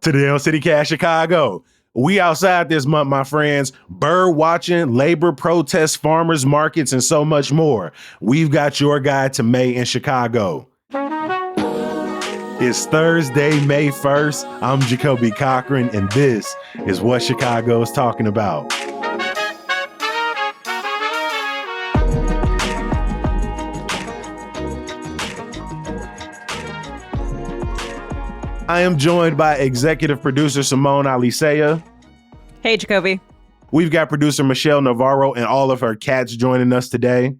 Today on CityCast Chicago, we outside this month, my friends. Bird watching, labor protests, farmers markets, and so much more. We've got your guide to May in Chicago. It's Thursday, May 1st. I'm Jacoby Cochran, and this is what Chicago is talking about. I am joined by executive producer Simone Alicea. Hey, Jacoby. We've got producer Michelle Navarro and all of her cats joining us today.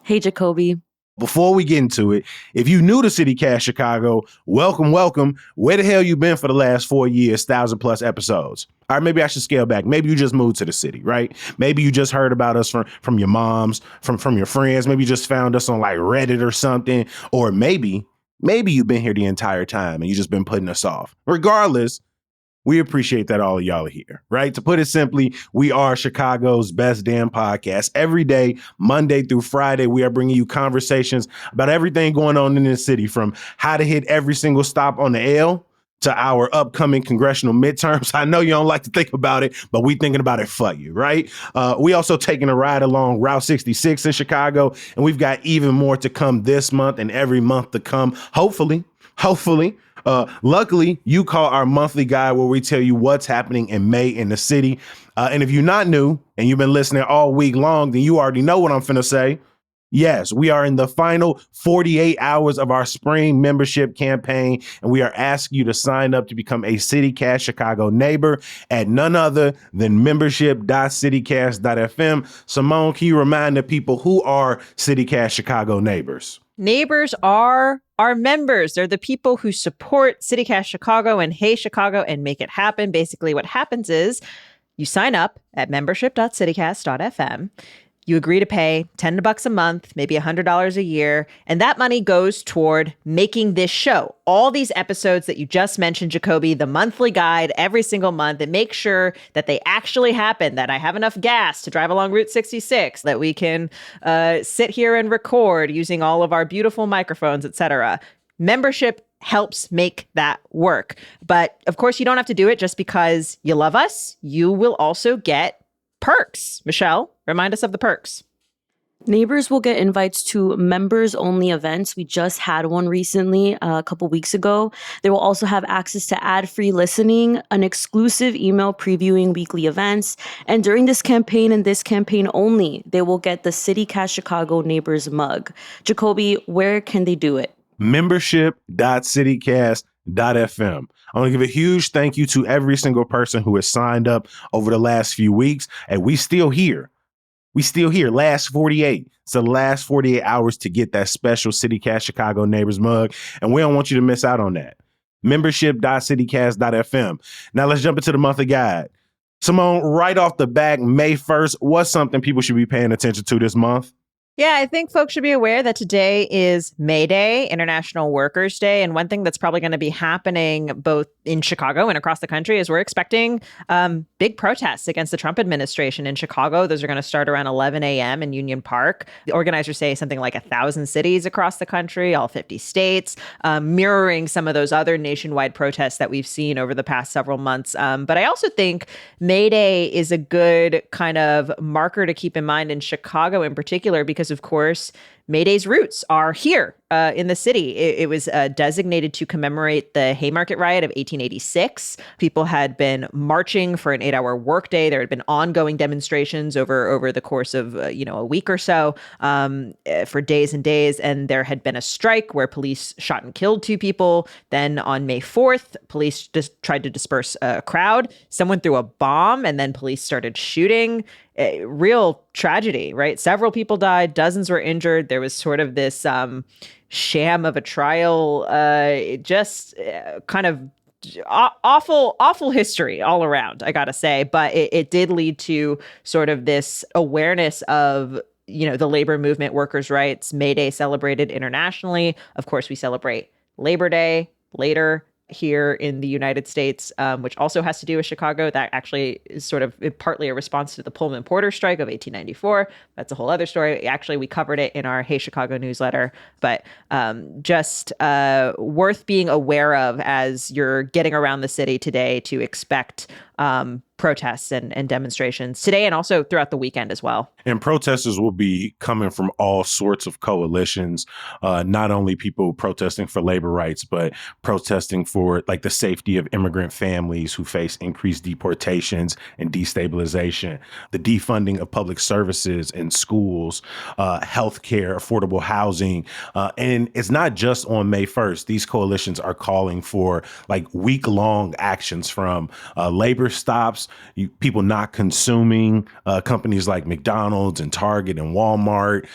Hey, Jacoby. Before we get into it, if you new to CityCast Chicago, welcome. Where the hell you been for the last 4 years, 1,000+ episodes? Or maybe I should scale back. Maybe you just moved to the city, right? Maybe you just heard about us from your moms, from your friends. Maybe you just found us on like Reddit or something. Or maybe you've been here the entire time and you just been putting us off. Regardless, we appreciate that all of y'all are here, right? To put it simply, we are Chicago's best damn podcast. Every day, Monday through Friday, we are bringing you conversations about everything going on in the city, from how to hit every single stop on the L to our upcoming congressional midterms. I know you don't like to think about it, but we thinking about it for you, right? We also taking a ride along Route 66 in Chicago, and we've got even more to come this month and every month to come. Hopefully. Luckily, you call our monthly guide where we tell you what's happening in May in the city. And if you're not new and you've been listening all week long, then you already know what I'm finna say. Yes, we are in the final 48 hours of our spring membership campaign, and we are asking you to sign up to become a CityCast Chicago neighbor at none other than membership.citycast.fm. Simone, can you remind the people who are CityCast Chicago neighbors? Neighbors are our members. They're the people who support CityCast Chicago and Hey Chicago and make it happen. Basically, what happens is you sign up at membership.citycast.fm. You agree to pay $10 a month, maybe $100 a year, and that money goes toward making this show. All these episodes that you just mentioned, Jacoby, the monthly guide every single month, and make sure that they actually happen, that I have enough gas to drive along Route 66, that we can sit here and record using all of our beautiful microphones, etc. Membership helps make that work. But of course, you don't have to do it just because you love us. You will also get perks. Michelle, remind us of the perks. Neighbors will get invites to members-only events. We just had one recently, a couple weeks ago. They will also have access to ad-free listening, an exclusive email previewing weekly events, and during this campaign and this campaign only, they will get the CityCast Chicago Neighbors mug. Jacoby, where can they do it? Membership.citycast.fm. I want to give a huge thank you to every single person who has signed up over the last few weeks. And we still here. Last 48. It's the last 48 hours to get that special CityCast Chicago Neighbors mug. And we don't want you to miss out on that. Membership.citycast.fm. Now let's jump into the monthly guide. Simone, right off the bat, May 1st, what's something people should be paying attention to this month? Yeah, I think folks should be aware that today is May Day, International Workers' Day. And one thing that's probably going to be happening both in Chicago and across the country is we're expecting big protests against the Trump administration in Chicago. Those are going to start around 11 a.m. in Union Park. The organizers say something like 1,000 cities across the country, all 50 states, mirroring some of those other nationwide protests that we've seen over the past several months. But I also think May Day is a good kind of marker to keep in mind in Chicago in particular, because of course, May Day's roots are here in the city. It was designated to commemorate the Haymarket riot of 1886. People had been marching for an 8-hour workday. There had been ongoing demonstrations over the course of a week or so for days and days. And there had been a strike where police shot and killed 2 people. Then on May 4th, police just tried to disperse a crowd. Someone threw a bomb and then police started shooting. Real tragedy, right? Several people died, dozens were injured. There was sort of this sham of a trial, kind of awful history all around, I gotta say. But it did lead to sort of this awareness of the labor movement, workers' rights. May Day celebrated internationally. Of course, we celebrate Labor Day later here in the United States, which also has to do with Chicago. That actually is sort of partly a response to the Pullman Porter strike of 1894. That's a whole other story. Actually, we covered it in our Hey Chicago newsletter, but just worth being aware of as you're getting around the city today to expect protests and demonstrations today and also throughout the weekend as well. And protesters will be coming from all sorts of coalitions, not only people protesting for labor rights, but protesting for like the safety of immigrant families who face increased deportations and destabilization, the defunding of public services and schools, healthcare, affordable housing. And it's not just on May 1st. These coalitions are calling for like week-long actions from labor stops, people not consuming, companies like McDonald's and Target and Walmart,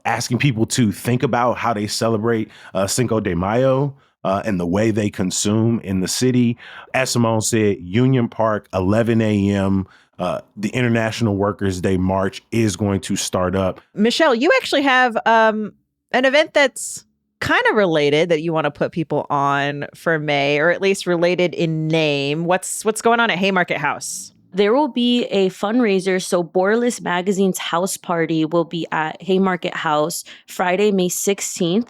asking people to think about how they celebrate Cinco de Mayo and the way they consume in the city. As Simone said, Union Park, 11 a.m., the International Workers' Day March is going to start up. Michelle, you actually have an event that's kind of related that you want to put people on for May, or at least related in name. What's going on at Haymarket House? There will be a fundraiser. So Borderless Magazine's house party will be at Haymarket House Friday, May 16th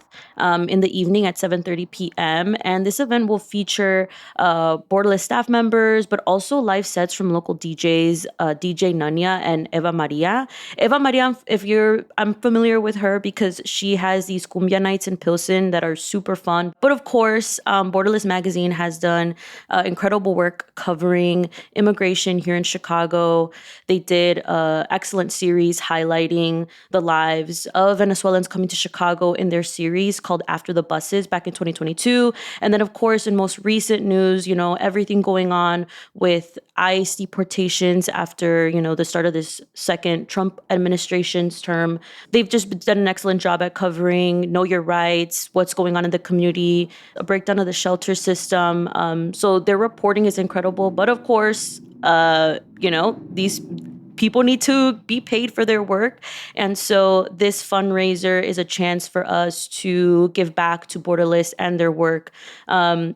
in the evening at 7:30 p.m. And this event will feature Borderless staff members, but also live sets from local DJs, DJ Nanya and Eva Maria. Eva Maria, I'm familiar with her because she has these cumbia nights in Pilsen that are super fun. But of course, Borderless Magazine has done incredible work covering immigration here in Chicago. They did an excellent series highlighting the lives of Venezuelans coming to Chicago in their series called After the Buses back in 2022. And then, of course, in most recent news, everything going on with ICE deportations after, the start of this second Trump administration's term. They've just done an excellent job at covering Know Your Rights, what's going on in the community, a breakdown of the shelter system. So their reporting is incredible. But of course, these people need to be paid for their work. And so this fundraiser is a chance for us to give back to Borderless and their work.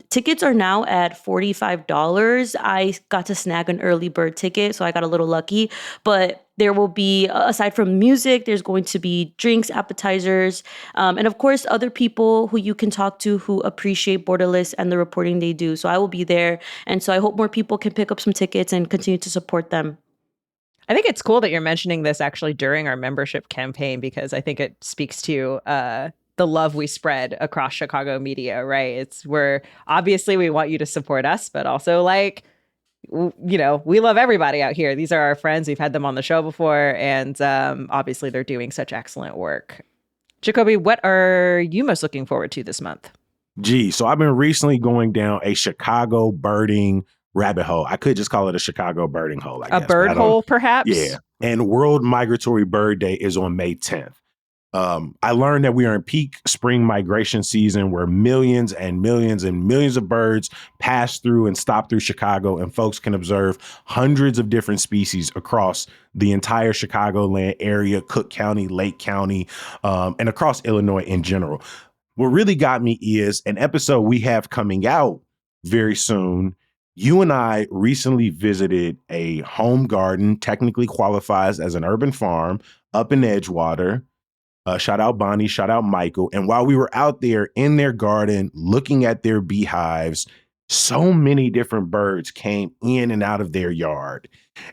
Tickets are now at $45. I got to snag an early bird ticket, so I got a little lucky. But there will be, aside from music, there's going to be drinks, appetizers, and of course, other people who you can talk to who appreciate Borderless and the reporting they do. So I will be there. And so I hope more people can pick up some tickets and continue to support them. I think it's cool that you're mentioning this actually during our membership campaign, because I think it speaks to the love we spread across Chicago media, right? Obviously we want you to support us, but also we love everybody out here. These are our friends. We've had them on the show before, and obviously they're doing such excellent work. Jacoby, what are you most looking forward to this month? So I've been recently going down a Chicago birding rabbit hole. I could just call it a Chicago birding hole, I guess. A bird hole, perhaps? Yeah. And World Migratory Bird Day is on May 10th. I learned that we are in peak spring migration season where millions and millions and millions of birds pass through and stop through Chicago, and folks can observe hundreds of different species across the entire Chicagoland area, Cook County, Lake County, and across Illinois in general. What really got me is an episode we have coming out very soon. You and I recently visited a home garden, technically qualifies as an urban farm up in Edgewater. Shout out Bonnie, shout out Michael. And while we were out there in their garden, looking at their beehives, so many different birds came in and out of their yard.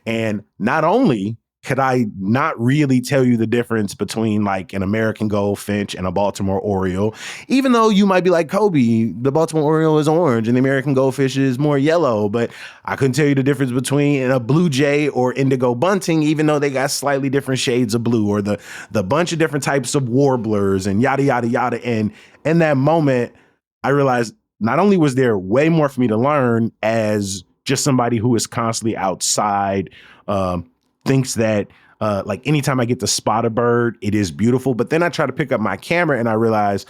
And not only could I not really tell you the difference between like an American goldfinch and a Baltimore Oriole, even though you might be like, Kobe, the Baltimore Oriole is orange and the American goldfish is more yellow, but I couldn't tell you the difference between a blue jay or indigo bunting, even though they got slightly different shades of blue, or the bunch of different types of warblers and yada, yada, yada. And in that moment, I realized not only was there way more for me to learn as just somebody who is constantly outside, thinks that like anytime I get to spot a bird, it is beautiful. But then I try to pick up my camera and I realize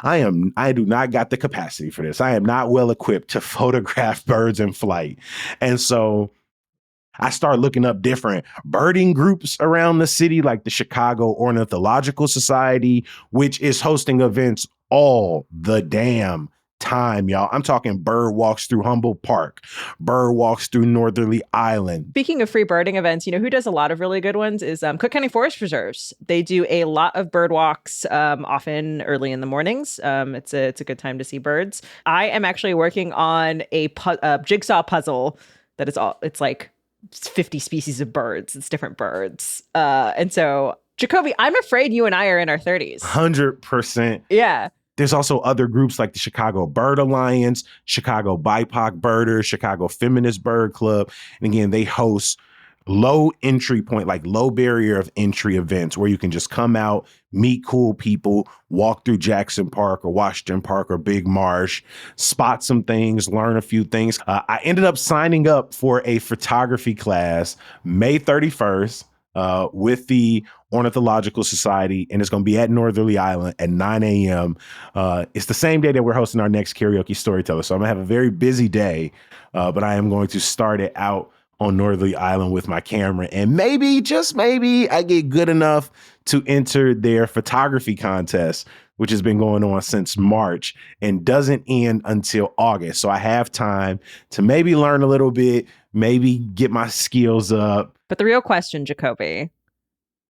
I do not got the capacity for this. I am not well equipped to photograph birds in flight. And so I start looking up different birding groups around the city, like the Chicago Ornithological Society, which is hosting events all the damn time, y'all. I'm talking bird walks through Humboldt Park, bird walks through Northerly Island. Speaking of free birding events, you know who does a lot of really good ones is Cook County Forest Preserves. They do a lot of bird walks, often early in the mornings. It's a good time to see birds. I am actually working on a jigsaw puzzle that is it's like 50 species of birds. It's different birds. And so, Jacoby, I'm afraid you and I are in our 30s. 100%. Yeah. There's also other groups like the Chicago Bird Alliance, Chicago BIPOC Birders, Chicago Feminist Bird Club. And again, they host low entry point, like low barrier of entry events where you can just come out, meet cool people, walk through Jackson Park or Washington Park or Big Marsh, spot some things, learn a few things. I ended up signing up for a photography class May 31st. With the Ornithological Society, and it's going to be at Northerly Island at 9 a.m. It's the same day that we're hosting our next karaoke storyteller. So I'm going to have a very busy day, but I am going to start it out on Northerly Island with my camera. And maybe, just maybe, I get good enough to enter their photography contest, which has been going on since March and doesn't end until August. So I have time to maybe learn a little bit, maybe get my skills up. But the real question, Jacoby,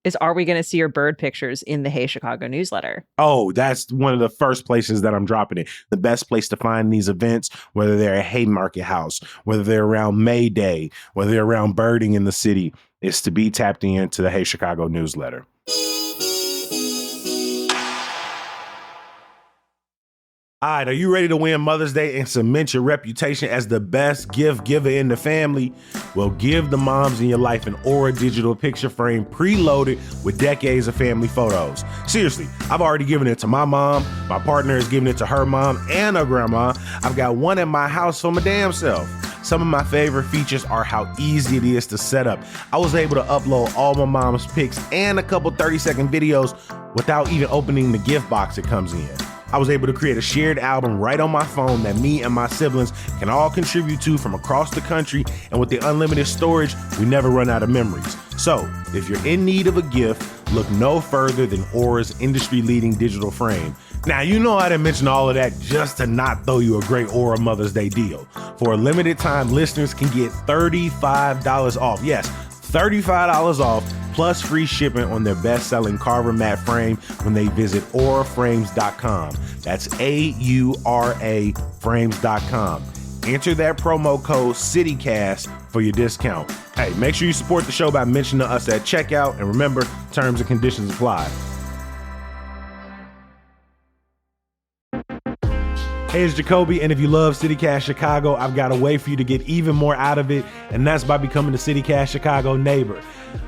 is are we going to see your bird pictures in the Hey Chicago newsletter? Oh, that's one of the first places that I'm dropping it. The best place to find these events, whether they're at Haymarket House, whether they're around May Day, whether they're around birding in the city, is to be tapped into the Hey Chicago newsletter. All right, are you ready to win Mother's Day and cement your reputation as the best gift giver in the family? Well, give the moms in your life an Aura digital picture frame preloaded with decades of family photos. Seriously, I've already given it to my mom. My partner has given it to her mom and her grandma. I've got one at my house for my damn self. Some of my favorite features are how easy it is to set up. I was able to upload all my mom's pics and a couple 30-second videos without even opening the gift box it comes in. I was able to create a shared album right on my phone that me and my siblings can all contribute to from across the country, and with the unlimited storage, we never run out of memories. So, if you're in need of a gift, look no further than Aura's industry-leading digital frame. Now, you know I didn't mention all of that just to not throw you a great Aura Mother's Day deal. For a limited time, listeners can get $35 off. Yes, $35 off, plus free shipping on their best-selling Carver Matte frame when they visit auraframes.com. That's AURA frames.com. Enter that promo code CityCast for your discount. Hey, make sure you support the show by mentioning us at checkout, and remember, terms and conditions apply. Hey, it's Jacoby, and if you love CityCast Chicago, I've got a way for you to get even more out of it, and that's by becoming a CityCast Chicago neighbor.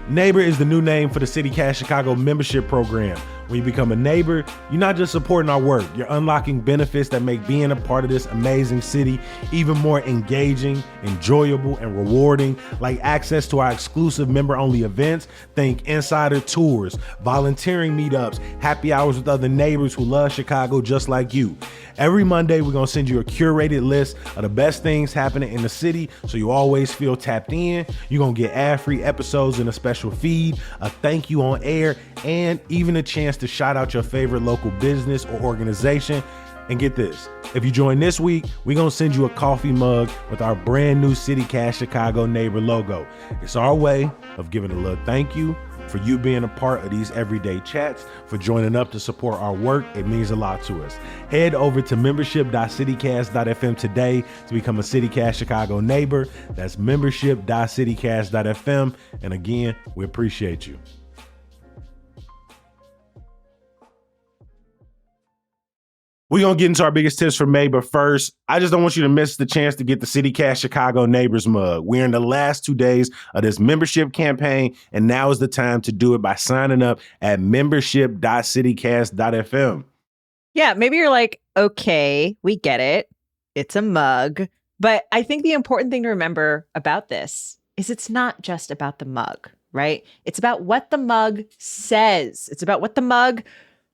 Neighbor is the new name for the CityCast Chicago membership program. When you become a neighbor, you're not just supporting our work, you're unlocking benefits that make being a part of this amazing city even more engaging, enjoyable, and rewarding, like access to our exclusive member-only events. Think insider tours, volunteering meetups, happy hours with other neighbors who love Chicago just like you. Every Monday, we're going to send you a curated list of the best things happening in the city so you always feel tapped in. You're going to get ad-free episodes in a special feed, a thank you on air, and even a chance to shout out your favorite local business or organization. And get this, if you join this week, we're going to send you a coffee mug with our brand new CityCast Chicago neighbor logo. It's our way of giving a little thank you for you being a part of these everyday chats, for joining up to support our work. It means a lot to us. Head over to membership.citycast.fm today to become a CityCast Chicago neighbor. That's membership.citycast.fm. And again, we appreciate you. We're going to get into our biggest tips for May, but first, I just don't want you to miss the chance to get the CityCast Chicago Neighbors mug. We're in the last 2 days of this membership campaign, and now is the time to do it by signing up at membership.citycast.fm. Yeah, maybe you're like, okay, we get it. It's a mug. But I think the important thing to remember about this is it's not just about the mug, right? It's about what the mug says. It's about what the mug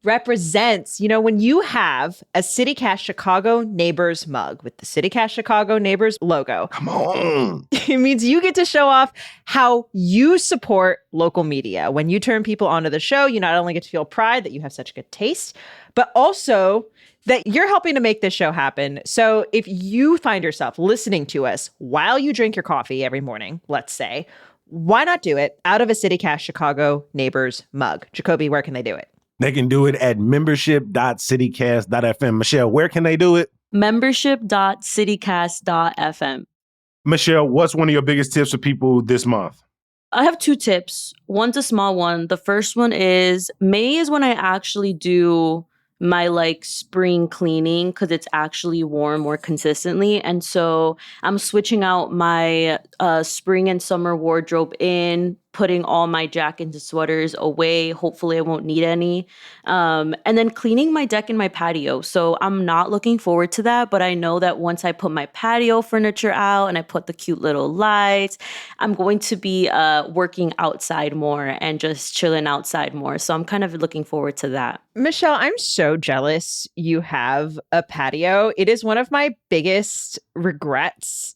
represents. You know, when you have a CityCast Chicago Neighbors mug with the CityCast Chicago Neighbors logo, Come on. it means you get to show off how you support local media. When you turn people onto the show, you not only get to feel pride that you have such good taste, but also that you're helping to make this show happen. So if you find yourself listening to us while you drink your coffee every morning, let's say, why not do it out of a CityCast Chicago Neighbors mug? Jacoby, where can they do it? They can do it at membership.citycast.fm. Michelle, where can they do it? Membership.citycast.fm. Michelle, what's one of your biggest tips for people this month? I have 2 tips. One's a small one. The first one is May is when I actually do my spring cleaning because it's actually warm more consistently. And so I'm switching out my spring and summer wardrobe putting all my jackets and sweaters away. Hopefully I won't need any. And then cleaning my deck and my patio. So I'm not looking forward to that, but I know that once I put my patio furniture out and I put the cute little lights, I'm going to be working outside more and just chilling outside more. So I'm kind of looking forward to that. Michelle, I'm so jealous you have a patio. It is one of my biggest regrets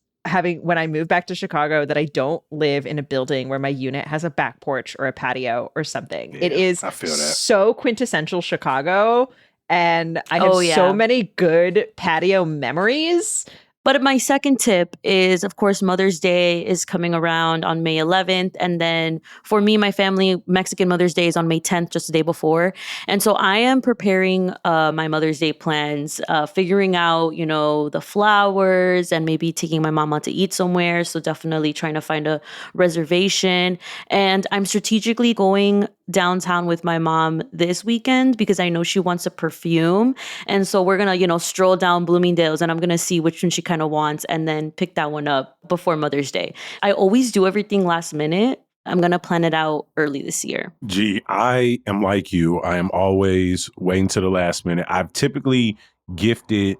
when I moved back to Chicago that I don't live in a building where my unit has a back porch or a patio or something. Yeah, it is I feel that. So quintessential Chicago. And I have so many good patio memories. But my second tip is, of course, Mother's Day is coming around on May 11th. And then for me, my family, Mexican Mother's Day is on May 10th, just the day before. And so I am preparing my Mother's Day plans, figuring out, the flowers and maybe taking my mom out to eat somewhere. So definitely trying to find a reservation. And I'm strategically going downtown with my mom this weekend because I know she wants a perfume. And so we're going to, stroll down Bloomingdale's and I'm going to see which one she kind of wants and then pick that one up before Mother's Day. I always do everything last minute. I'm going to plan it out early this year. Gee, I am like you. I am always waiting to the last minute. I've typically gifted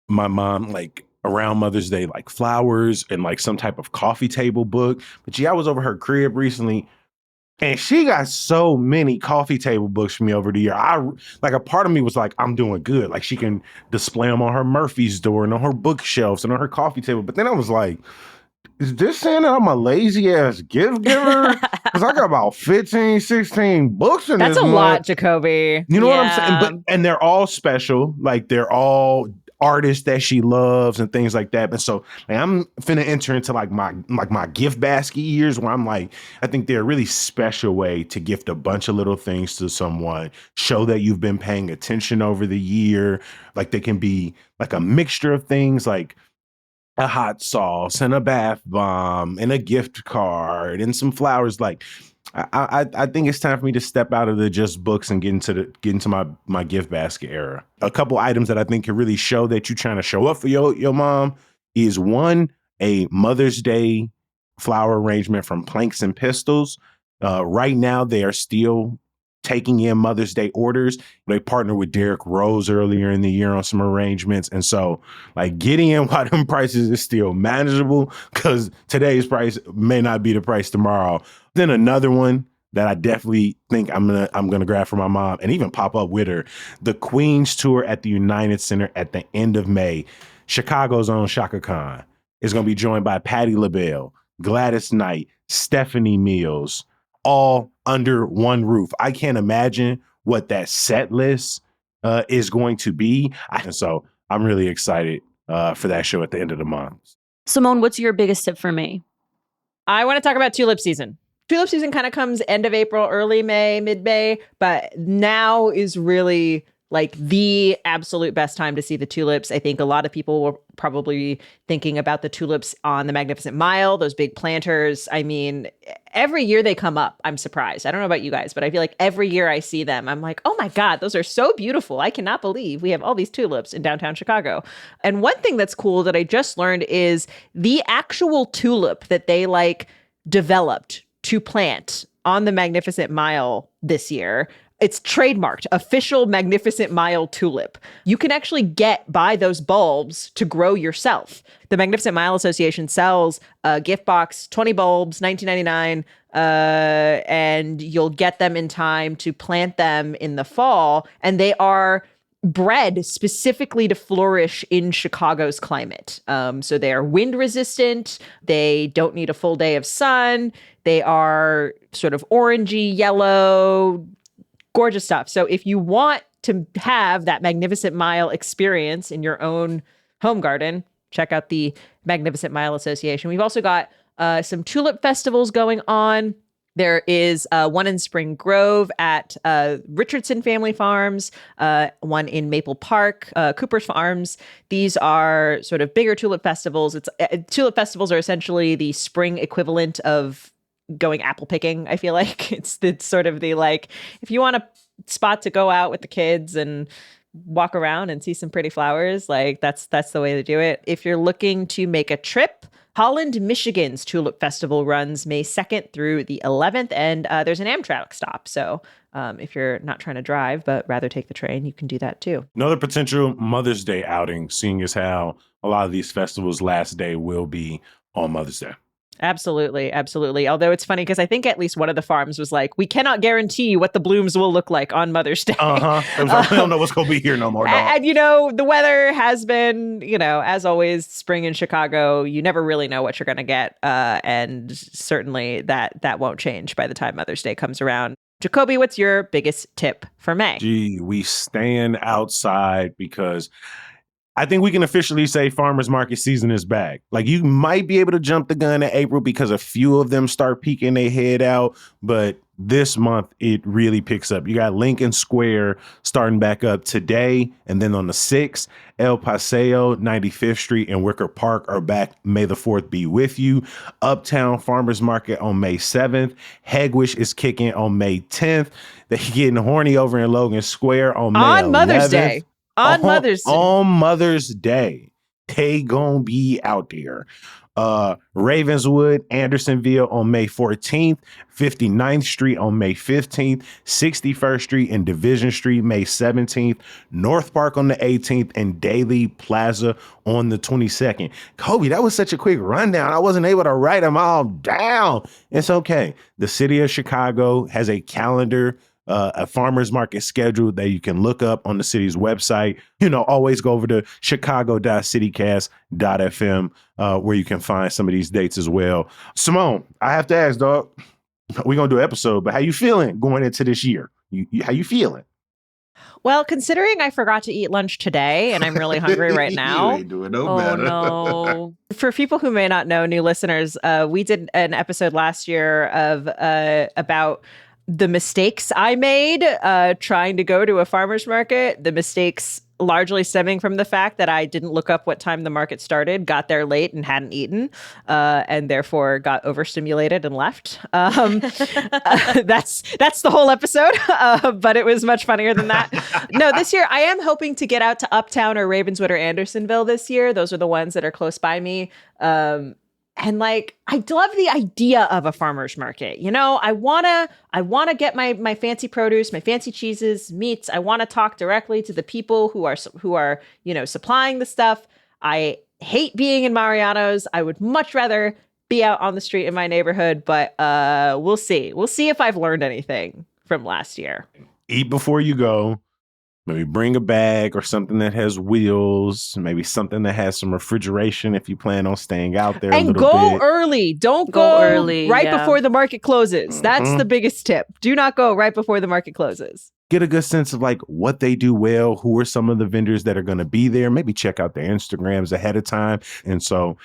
my mom around Mother's Day, flowers and some type of coffee table book. But I was over her crib recently and she got so many coffee table books for me over the year. A part of me was like, I'm doing good. She can display them on her Murphy's door and on her bookshelves and on her coffee table. But then I was like, is this saying that I'm a lazy ass gift giver? Because I got about 15, 16 books in That's this a month. lot, Jacoby. You know what I'm saying? And they're all special. They're all artists that she loves and things like that. And so I'm finna enter into my gift basket years where I'm I think they're a really special way to gift a bunch of little things to someone, show that you've been paying attention over the year. They can be a mixture of things like a hot sauce and a bath bomb and a gift card and some flowers. I think it's time for me to step out of the just books and get into my gift basket era. A couple items that I think can really show that you're trying to show up for your mom is one, a Mother's Day flower arrangement from Planks and Pistols. Right now, they are still taking in Mother's Day orders. They partnered with Derrick Rose earlier in the year on some arrangements. And so getting in while them prices is still manageable because today's price may not be the price tomorrow. Then another one that I definitely think I'm gonna grab for my mom and even pop up with her, the Queen's Tour at the United Center at the end of May. Chicago's own Shaka Khan is gonna be joined by Patti LaBelle, Gladys Knight, Stephanie Mills, all under one roof. I can't imagine what that set list is going to be. And so I'm really excited for that show at the end of the month. Simone, what's your biggest tip for me? I want to talk about tulip season. Tulip season kind of comes end of April, early May, mid-May, but now is really the absolute best time to see the tulips. I think a lot of people were probably thinking about the tulips on the Magnificent Mile, those big planters. I mean, every year they come up. I'm surprised. I don't know about you guys, but I feel like every year I see them, I'm like, oh my God, those are so beautiful. I cannot believe we have all these tulips in downtown Chicago. And one thing that's cool that I just learned is the actual tulip that they developed to plant on the Magnificent Mile this year. It's trademarked, official Magnificent Mile tulip. You can actually buy those bulbs to grow yourself. The Magnificent Mile Association sells a gift box, 20 bulbs, $19.99, and you'll get them in time to plant them in the fall. And they are bred specifically to flourish in Chicago's climate. So they are wind resistant. They don't need a full day of sun. They are sort of orangey, yellow, gorgeous stuff. So if you want to have that Magnificent Mile experience in your own home garden, check out the Magnificent Mile Association. We've also got some tulip festivals going on. There is one in Spring Grove at Richardson Family Farms, one in Maple Park, Cooper's Farms. These are sort of bigger tulip festivals. Tulip festivals are essentially the spring equivalent of going apple picking. I feel like it's sort of the like, if you want a spot to go out with the kids and walk around and see some pretty flowers, like that's the way to do it. If you're looking to make a trip, Holland, Michigan's Tulip Festival runs May 2nd through the 11th, and there's an Amtrak stop. So if you're not trying to drive, but rather take the train, you can do that too. Another potential Mother's Day outing, seeing as how a lot of these festivals' last day will be on Mother's Day. Absolutely. Absolutely. Although it's funny because I think at least one of the farms was like, we cannot guarantee what the blooms will look like on Mother's Day. We don't know what's going to be here no more. And, the weather has been, as always, spring in Chicago, you never really know what you're going to get. And certainly that won't change by the time Mother's Day comes around. Jacoby, what's your biggest tip for May? Gee, we stand outside because I think we can officially say farmers market season is back. Like, you might be able to jump the gun in April because a few of them start peeking their head out, but this month it really picks up. You got Lincoln Square starting back up today, and then on the 6th, El Paseo, 95th Street, and Wicker Park are back. May the 4th be with you. Uptown Farmers Market on May 7th. Hegwish is kicking on May 10th. They're getting horny over in Logan Square on May 11th. Mother's Day. On Mother's Day, they gonna be out there. Ravenswood, Andersonville on May 14th, 59th Street on May 15th, 61st Street and Division Street May 17th, North Park on the 18th, and Daly Plaza on the 22nd. Kobe, that was such a quick rundown. I wasn't able to write them all down. It's okay. The city of Chicago has a calendar, a farmer's market schedule that you can look up on the city's website. Always go over to chicago.citycast.fm where you can find some of these dates as well. Simone, I have to ask, dog, we're going to do an episode, but how you feeling going into this year? How you feeling? Well, considering I forgot to eat lunch today and I'm really hungry right now. You ain't doing no better. No. For people who may not know, new listeners, we did an episode last year about the mistakes I made trying to go to a farmer's market, the mistakes largely stemming from the fact that I didn't look up what time the market started, got there late and hadn't eaten, and therefore got overstimulated and left. That's the whole episode, but it was much funnier than that. No, this year I am hoping to get out to Uptown or Ravenswood or Andersonville this year. Those are the ones that are close by me. And I love the idea of a farmer's market. I wanna get my fancy produce, my fancy cheeses, meats. I want to talk directly to the people who are supplying the stuff. I hate being in Mariano's. I would much rather be out on the street in my neighborhood, but we'll see. We'll see if I've learned anything from last year. Eat before you go. Maybe bring a bag or something that has wheels, maybe something that has some refrigeration if you plan on staying out there and a little go bit. early. Don't go early right before the market closes. That's the biggest tip. Do not go right before the market closes. Get a good sense of what they do well, who are some of the vendors that are going to be there. Maybe check out their Instagrams ahead of time. And so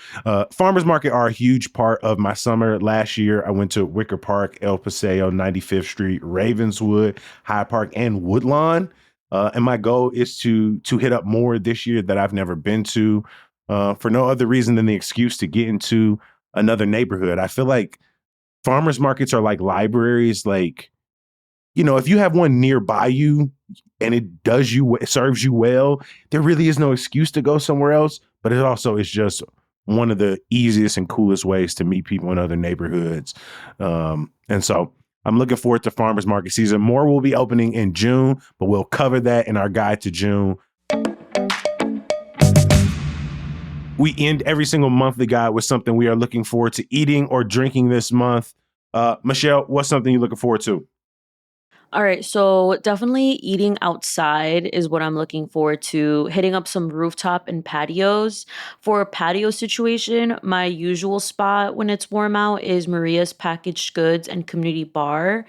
farmers market are a huge part of my summer. Last year, I went to Wicker Park, El Paseo, 95th Street, Ravenswood, Hyde Park, and Woodlawn. And my goal is to hit up more this year that I've never been to for no other reason than the excuse to get into another neighborhood. I feel like farmers markets are like libraries. If you have one nearby you and it serves you well, there really is no excuse to go somewhere else. But it also is just one of the easiest and coolest ways to meet people in other neighborhoods. And so I'm looking forward to farmers market season. More will be opening in June, but we'll cover that in our guide to June. We end every single monthly guide with something we are looking forward to eating or drinking this month. Michelle, what's something you're looking forward to? All right, so definitely eating outside is what I'm looking forward to. Hitting up some rooftop and patios. For a patio situation, my usual spot when it's warm out is Maria's Packaged Goods and Community Bar,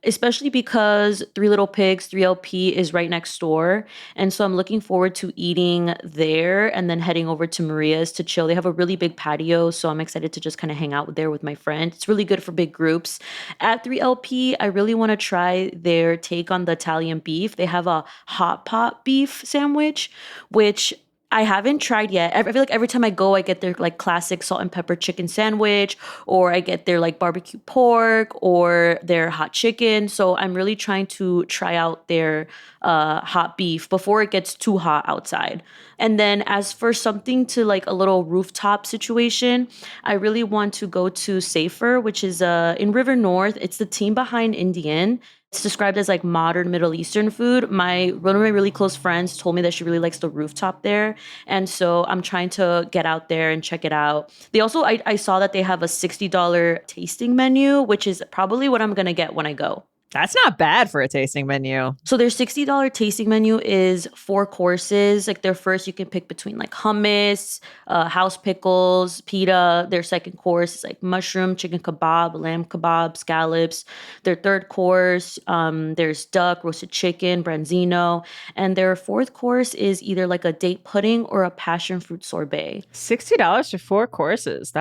especially because Three Little Pigs, 3LP is right next door. And so I'm looking forward to eating there and then heading over to Maria's to chill. They have a really big patio, so I'm excited to just kind of hang out there with my friend. It's really good for big groups. At 3LP, I really want to try their take on the Italian beef. They have a hot pot beef sandwich, which I haven't tried yet. I feel like every time I go, I get their like classic salt and pepper chicken sandwich, or I get their like barbecue pork or their hot chicken. So I'm really trying to try out their hot beef before it gets too hot outside. And then as for something to like a little rooftop situation, I really want to go to Safer, which is in River North. It's the team behind Indian. It's described as like modern Middle Eastern food. One of my really close friends told me that she really likes the rooftop there. And so I'm trying to get out there and check it out. They also, I saw that they have a $60 tasting menu, which is probably what I'm going to get when I go. That's not bad for a tasting menu. So their $60 tasting menu is 4 courses. Like their first, you can pick between like hummus, house pickles, pita. Their second course is like mushroom, chicken kebab, lamb kebab, scallops. Their third course, there's duck, roasted chicken, branzino. And their fourth course is either like a date pudding or a passion fruit sorbet. $60 for 4 courses.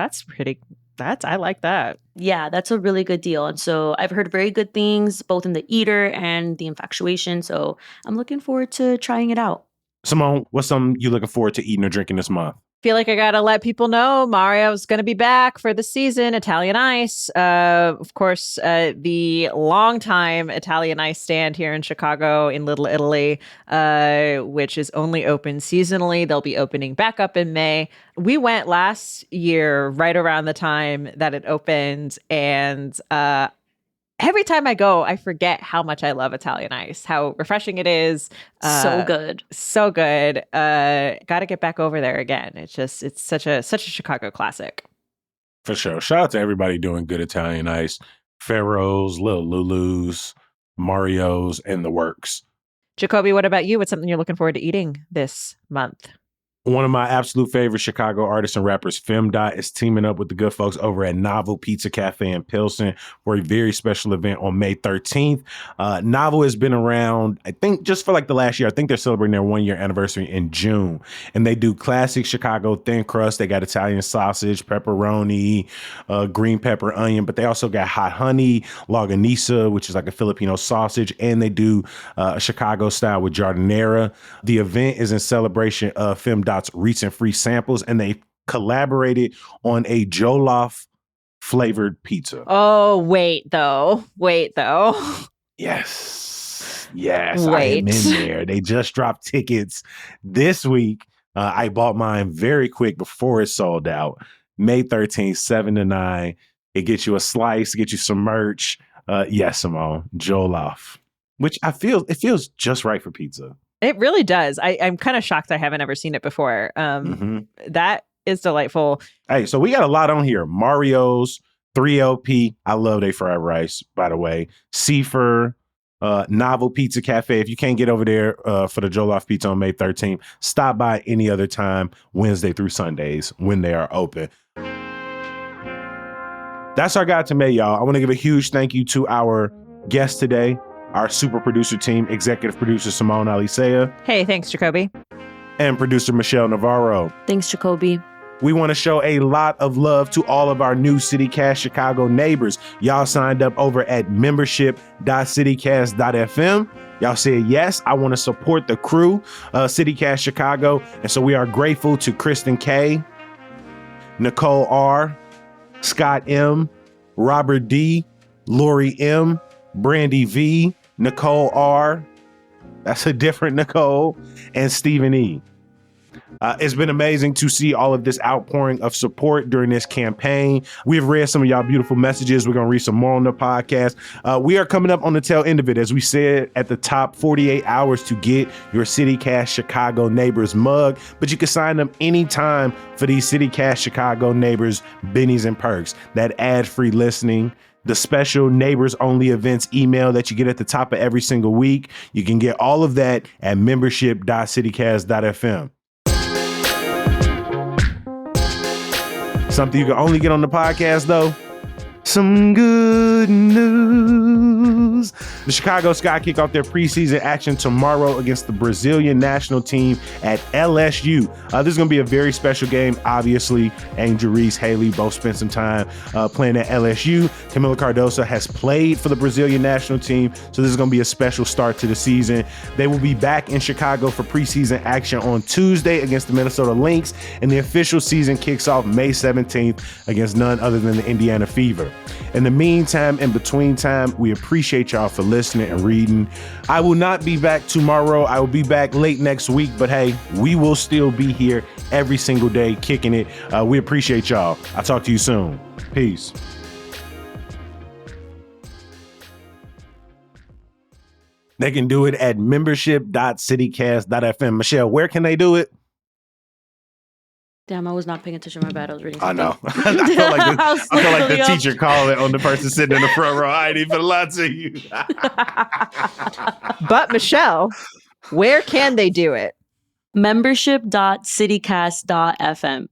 I like that. Yeah, that's a really good deal. And so I've heard very good things, both in the eater and the infatuation. So I'm looking forward to trying it out. Simone, what's something you looking forward to eating or drinking this month? Feel like I gotta let people know Mario's gonna be back for the season. Italian Ice, of course, the longtime Italian Ice stand here in Chicago in Little Italy, which is only open seasonally. They'll be opening back up in May. We went last year, right around the time that it opened, and every time I go, I forget how much I love Italian Ice, how refreshing it is. So good. So good. Got to get back over there again. It's such a Chicago classic. For sure. Shout out to everybody doing good Italian Ice. Pharaohs, Little Lulu's, Mario's, and the works. Jacoby, what about you? What's something you're looking forward to eating this month? One of my absolute favorite Chicago artists and rappers, FemDot, is teaming up with the good folks over at Novel Pizza Cafe in Pilsen for a very special event on May 13th. Novel has been around, I think, just for like the last year. I think they're celebrating their 1-year anniversary in June. And they do classic Chicago thin crust. They got Italian sausage, pepperoni, green pepper, onion, but they also got hot honey, longanisa, which is like a Filipino sausage, and they do a Chicago style with jardinera. The event is in celebration of FemDot's recent free samples, and they collaborated on a jollof flavored pizza. Oh, wait though. Yes, I Wait. am in there. They just dropped tickets this week. I bought mine very quick before it sold out. May 13th, 7 to 9. It gets you a slice, get you some merch. Yes, Simone, jollof, which it feels just right for pizza. It really does. I'm kind of shocked I haven't ever seen it before. That is delightful. Hey, so we got a lot on here. Mario's, 3LP. I love they fried rice, by the way. Seafer, Novel Pizza Cafe. If you can't get over there for the jollof pizza on May 13th, stop by any other time, Wednesday through Sundays, when they are open. That's our guide to May, y'all. I want to give a huge thank you to our guest today, our super producer team, executive producer Simone Alicea. Hey, thanks, Jacoby. And producer Michelle Navarro. Thanks, Jacoby. We want to show a lot of love to all of our new CityCast Chicago neighbors. Y'all signed up over at membership.citycast.fm. Y'all said, yes, I want to support the crew, CityCast Chicago. And so we are grateful to Kristen K, Nicole R, Scott M, Robert D, Lori M, Brandy V, Nicole R, that's a different Nicole, and Stephen E. It's been amazing to see all of this outpouring of support during this campaign. We have read some of y'all beautiful messages. We're going to read some more on the podcast. We are coming up on the tail end of it. As we said at the top, 48 hours to get your CityCast Chicago Neighbors mug, but you can sign up anytime for these CityCast Chicago Neighbors bennies and perks. That ad-free listening, the special neighbors only events email that you get at the top of every single week. You can get all of that at membership.citycast.fm. Something you can only get on the podcast, though. Some good news. The Chicago Sky kick off their preseason action tomorrow against the Brazilian national team at LSU. This is going to be a very special game. Obviously, Angel Reese, Haley both spent some time playing at LSU. Camila Cardoso has played for the Brazilian national team, so this is going to be a special start to the season. They will be back in Chicago for preseason action on Tuesday against the Minnesota Lynx, and the official season kicks off May 17th against none other than the Indiana Fever. In the meantime, in between time, we appreciate y'all for listening and reading. I will not be back tomorrow. I will be back late next week, but hey, we will still be here every single day kicking it. We appreciate y'all. I'll talk to you soon. Peace. They can do it at membership.citycast.fm. Michelle, where can they do it? Damn, I was not paying attention. My bad. I was reading I something. know. I feel like the teacher calling on the person sitting in the front row. I ain't even lie to you. But Michelle, where can they do it? Membership.citycast.fm.